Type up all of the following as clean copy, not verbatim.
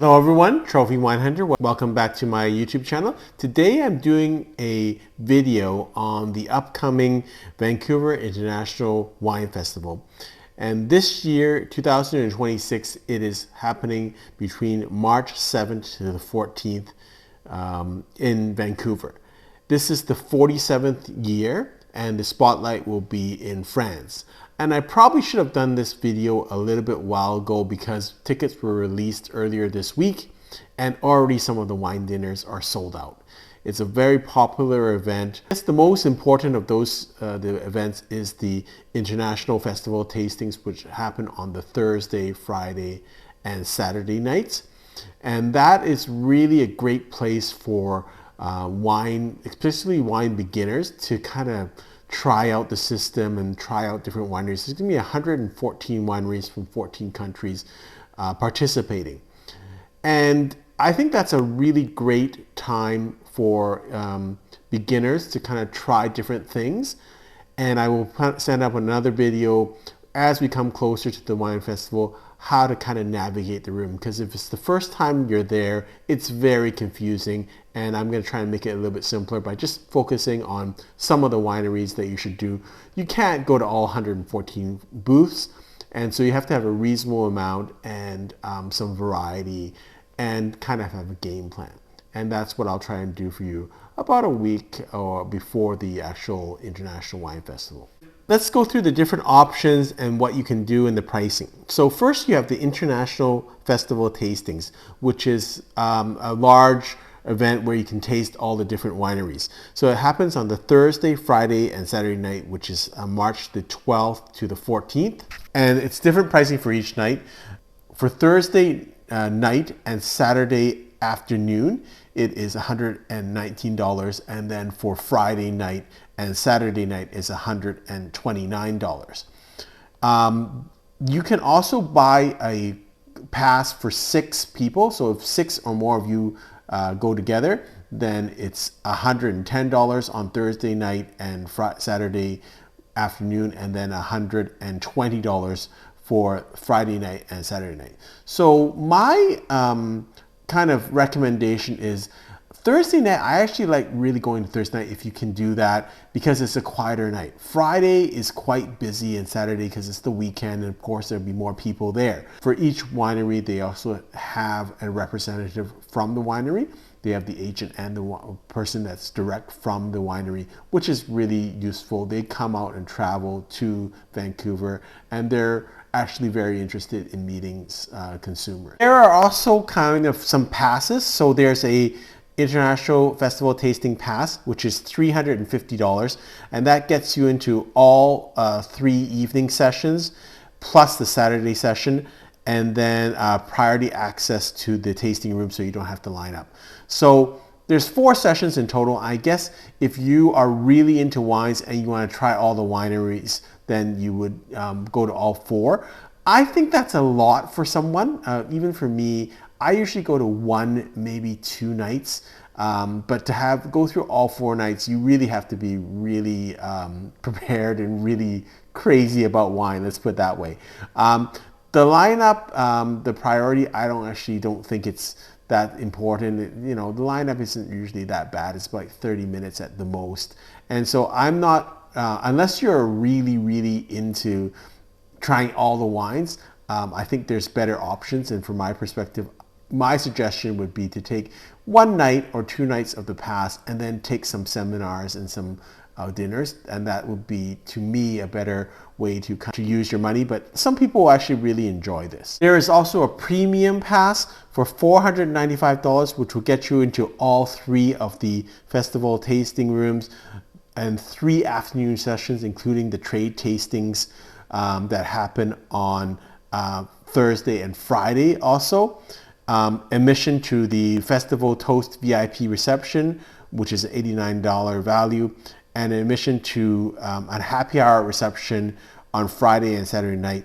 Hello everyone, Trophy Wine Hunter. Welcome back to my YouTube channel. Today I'm doing a video on the upcoming Vancouver International Wine Festival. And this year, 2026, it is happening between March 7th to the 14th in Vancouver. This is the 47th year and the spotlight will be in France. And I probably should have done this video a little bit while ago because tickets were released earlier this week and already some of the wine dinners are sold out. It's a very popular event. I guess the most important of those the events is the International Festival tastings, which happen on the Thursday, Friday, and Saturday nights. And that is really a great place for wine, especially wine beginners, to kind of try out the system and try out different wineries. There's going to be 114 wineries from 14 countries participating. And I think that's a really great time for beginners to kind of try different things. And I will send up another video as we come closer to the wine festival, how to kind of navigate the room. Because if it's the first time you're there, it's very confusing. And I'm going to try and make it a little bit simpler by just focusing on some of the wineries that you should do. You can't go to all 114 booths. And so you have to have a reasonable amount and some variety and kind of have a game plan. And that's what I'll try and do for you about a week or before the actual International Wine Festival. Let's go through the different options and what you can do in the pricing. So first you have the International Festival tastings, which is a large event where you can taste all the different wineries. So it happens on the Thursday, Friday, and Saturday night, which is March the 12th to the 14th. And it's different pricing for each night. For Thursday night and Saturday afternoon, it is $119. And then for Friday night and Saturday night is $129. You can also buy a pass for 6 people. So if 6 or more of you go together, then it's $110 on Thursday night and Saturday afternoon, and then $120 for Friday night and Saturday night. So my kind of recommendation is Thursday night. I actually like really going to Thursday night if you can do that because it's a quieter night. Friday is quite busy, and Saturday because it's the weekend, and of course there'll be more people there. For each winery, they also have a representative from the winery. They have the agent and the person that's direct from the winery, which is really useful. They come out and travel to Vancouver, and they're actually very interested in meeting consumers. There are also kind of some passes. So there's a International Festival Tasting Pass, which is $350, and that gets you into all 3 evening sessions, plus the Saturday session, and then priority access to the tasting room so you don't have to line up. So there's 4 sessions in total. I guess if you are really into wines and you want to try all the wineries, then you would go to all 4. I think that's a lot for someone. Even for me, I usually go to 1, maybe 2 nights. But to go through all 4 nights, you really have to be really prepared and really crazy about wine. Let's put it that way. The lineup, the priority, I don't think it's that important. You know, the lineup isn't usually that bad. It's like 30 minutes at the most. And so I'm not, unless you're really, really into trying all the wines, I think there's better options. And from my perspective, my suggestion would be to take 1 night or 2 nights of the pass and then take some seminars and some dinners, and that would be, to me, a better way to use your money. But some people actually really enjoy this. There is also a premium pass for $495, which will get you into all 3 of the festival tasting rooms and 3 afternoon sessions, including the trade tastings that happen on Thursday and Friday also. Admission to the Festival Toast VIP reception, which is an $89 value, and admission to a happy hour reception on Friday and Saturday night,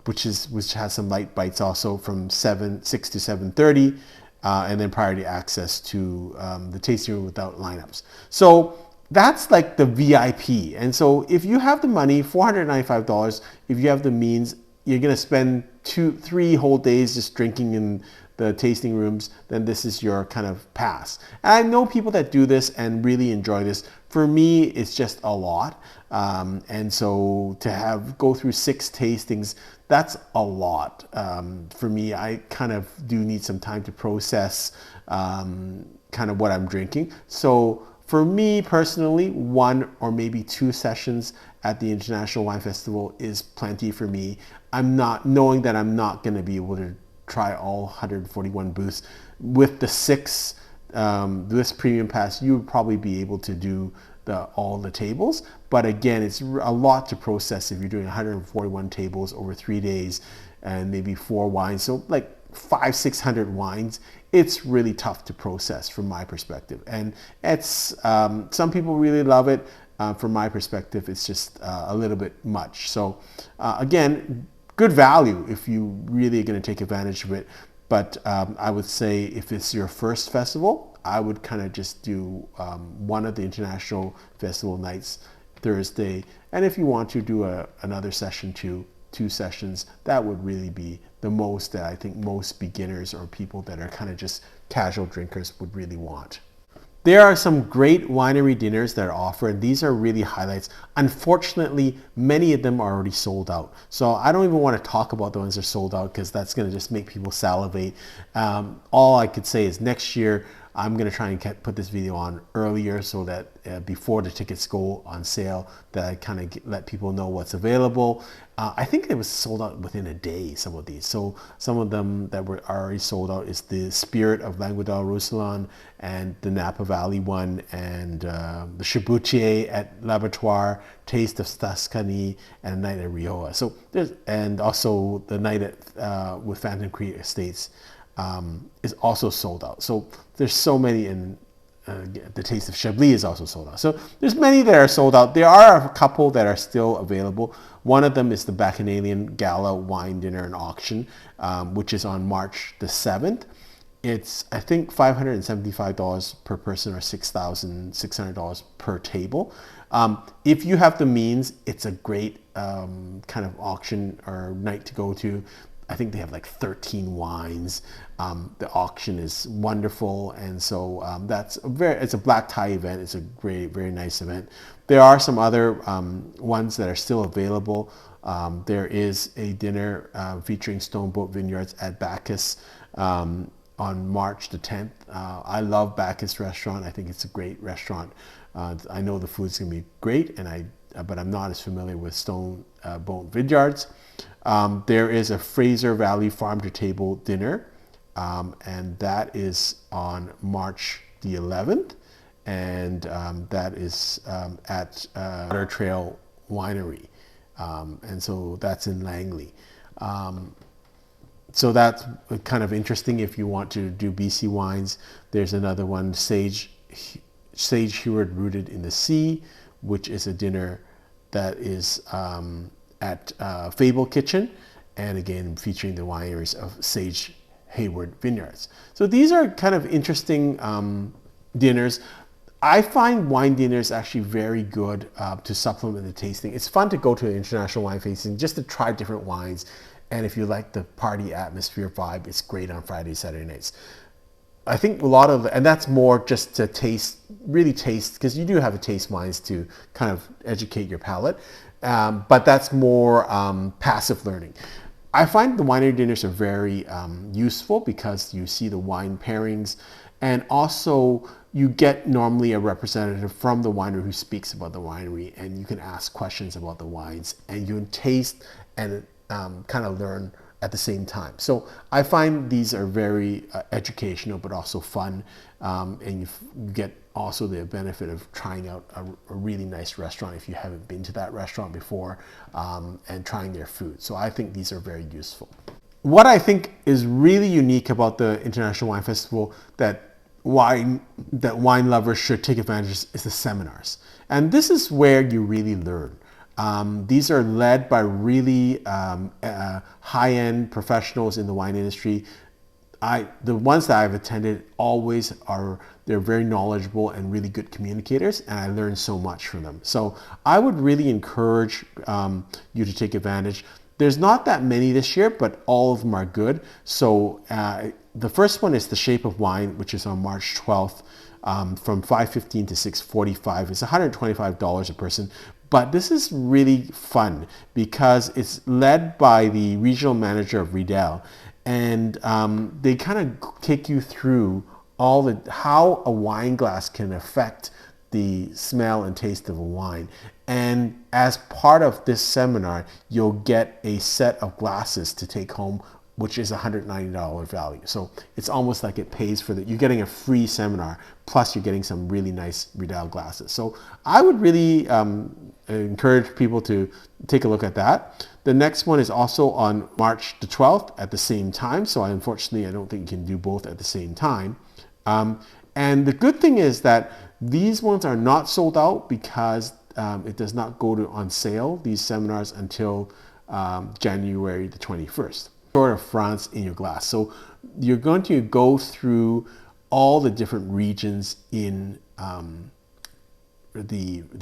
which has some light bites also from 6 to 7:30, and then priority access to the tasting room without lineups. So that's like the VIP. And so if you have the money, $495, if you have the means, you're going to spend 2-3 whole days just drinking in the tasting rooms, then this is your kind of pass. And I know people that do this and really enjoy this. For me, it's just a lot. And so to go through 6 tastings, that's a lot. For me, I kind of do need some time to process kind of what I'm drinking. So for me personally, 1 or maybe 2 sessions at the International Wine Festival is plenty for me. I'm not knowing that I'm not going to be able to try all 141 booths. With the 6, this premium pass, you would probably be able to do all the tables. But again, it's a lot to process if you're doing 141 tables over 3 days and maybe 4 wines. So like 500-600 wines, it's really tough to process from my perspective. And it's some people really love it. From my perspective, it's just a little bit much. So again, good value if you really are going to take advantage of it. But I would say if it's your first festival, I would kind of just do one of the international festival nights Thursday. And if you want to do another session too, 2 sessions, that would really be the most that I think most beginners or people that are kind of just casual drinkers would really want. There are some great winery dinners that are offered. These are really highlights. Unfortunately, many of them are already sold out. So I don't even want to talk about the ones that are sold out because that's going to just make people salivate. All I could say is next year, I'm going to try and put this video on earlier so that before the tickets go on sale, that I kind of let people know what's available. I think it was sold out within a day, some of these. So some of them that were already sold out is the Spirit of Languedoc-Roussillon and the Napa Valley one, and the Chaboutier at Laboratoire, Taste of Tuscany, and Night at Rioja. So and also the night at with Phantom Creek Estates is also sold out. So there's so many, and the Taste of Chablis is also sold out. So there's many that are sold out. There are a couple that are still available. One of them is the Bacchanalian Gala Wine Dinner and Auction, which is on March the 7th. It's, I think, $575 per person or $6,600 per table. If you have the means, it's a great kind of auction or night to go to. I think they have like 13 wines. The auction is wonderful, and so it's a black tie event. It's a very nice event. There are some other ones that are still available. There is a dinner featuring Stoneboat Vineyards at Bacchus on March the 10th. I love Bacchus Restaurant. I think it's a great restaurant. I know the food's gonna be great, but I'm not as familiar with Stoneboat Vineyards. There is a Fraser Valley Farm to Table dinner, and that is on March the 11th, and that is at Otter Trail Winery, and so that's in Langley. So that's kind of interesting if you want to do BC wines. There's another one, Sage Heward Rooted in the Sea, which is a dinner that is at Fable Kitchen, and again featuring the wineries of Sage Hayward Vineyards. So these are kind of interesting dinners. I find wine dinners actually very good to supplement the tasting. It's fun to go to an international wine tasting just to try different wines, and if you like the party atmosphere vibe, it's great on Friday, Saturday nights. I think a lot of, and that's more just to really taste, because you do have to taste wines to kind of educate your palate. But that's more passive learning. I find the winery dinners are very useful because you see the wine pairings, and also you get normally a representative from the winery who speaks about the winery, and you can ask questions about the wines, and you can taste and kind of learn at the same time. So I find these are very educational, but also fun, and you get also the benefit of trying out a really nice restaurant if you haven't been to that restaurant before, and trying their food. So I think these are very useful. What I think is really unique about the International Wine Festival that wine lovers should take advantage of is the seminars. And this is where you really learn. These are led by really high-end professionals in the wine industry. The ones that I've attended they're very knowledgeable and really good communicators, and I learned so much from them. So I would really encourage you to take advantage. There's not that many this year, but all of them are good. So the first one is The Shape of Wine, which is on March 12th, from 5:15 to 6:45. It's $125 a person. But this is really fun because it's led by the regional manager of Riedel, and they kind of take you through how a wine glass can affect the smell and taste of a wine. And as part of this seminar, you'll get a set of glasses to take home, which is $190 value. So it's almost like it pays for you're getting a free seminar, plus you're getting some really nice Riedel glasses. So I would really encourage people to take a look at that. The next one is also on March the 12th at the same time. So unfortunately, I don't think you can do both at the same time. And the good thing is that these ones are not sold out because it does not go on sale, these seminars, until January the 21st. Of France in your glass. So you're going to go through all the different regions in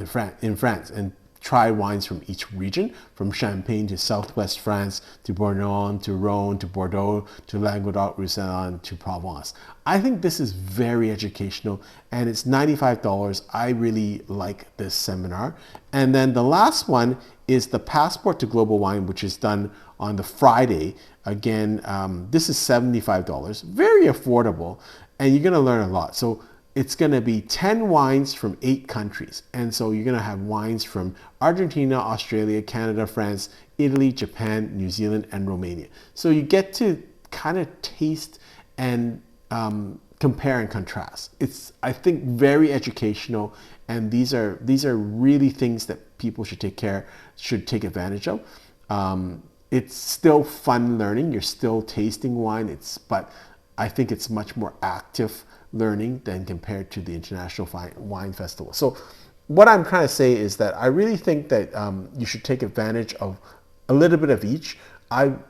France and try wines from each region, from Champagne to Southwest France, to Bourgogne, to Rhône, to Bordeaux, to Languedoc-Roussillon, to Provence. I think this is very educational, and it's $95. I really like this seminar. And then the last one is the Passport to Global Wine, which is done on the Friday. Again, this is $75, very affordable, and you're going to learn a lot. So it's going to be 10 wines from 8 countries. And so you're going to have wines from Argentina, Australia, Canada, France, Italy, Japan, New Zealand, and Romania. So you get to kind of taste and compare and contrast. It's, I think, very educational, and these are really things that people should take advantage of. It's still fun learning. You're still tasting wine. But I think it's much more active learning than compared to the International Wine Festival. So what I'm trying to say is that I really think that you should take advantage of a little bit of each.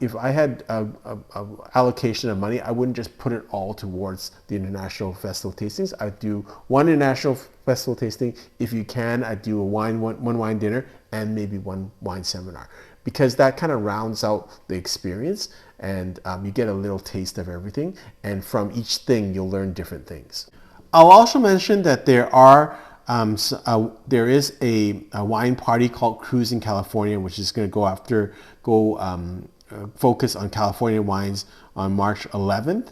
If I had a allocation of money, I wouldn't just put it all towards the International Festival tastings. I'd do one International Festival tasting. If you can, I'd do one wine dinner and maybe one wine seminar, because that kind of rounds out the experience, and you get a little taste of everything, and from each thing you'll learn different things. I'll also mention that there is a wine party called Cruising California, which is going to focus on California wines on March 11th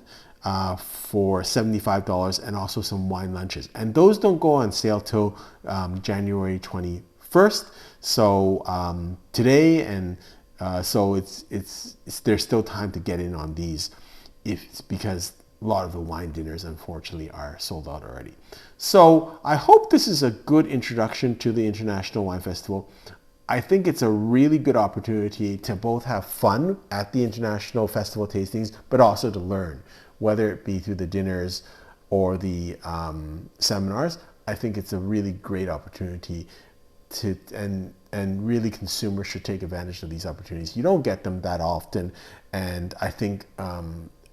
for $75, and also some wine lunches. And those don't go on sale till January 21st. So today, and so there's still time to get in on these, because a lot of the wine dinners, unfortunately, are sold out already. So I hope this is a good introduction to the International Wine Festival. I think it's a really good opportunity to both have fun at the International Festival tastings, but also to learn, whether it be through the dinners or the seminars. I think it's a really great opportunity and really consumers should take advantage of these opportunities. You don't get them that often, and I think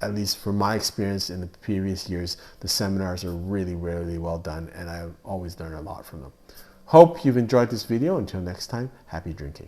at least from my experience in the previous years, the seminars are really, really well done, and I've always learned a lot from them. Hope you've enjoyed this video. Until next time, happy drinking.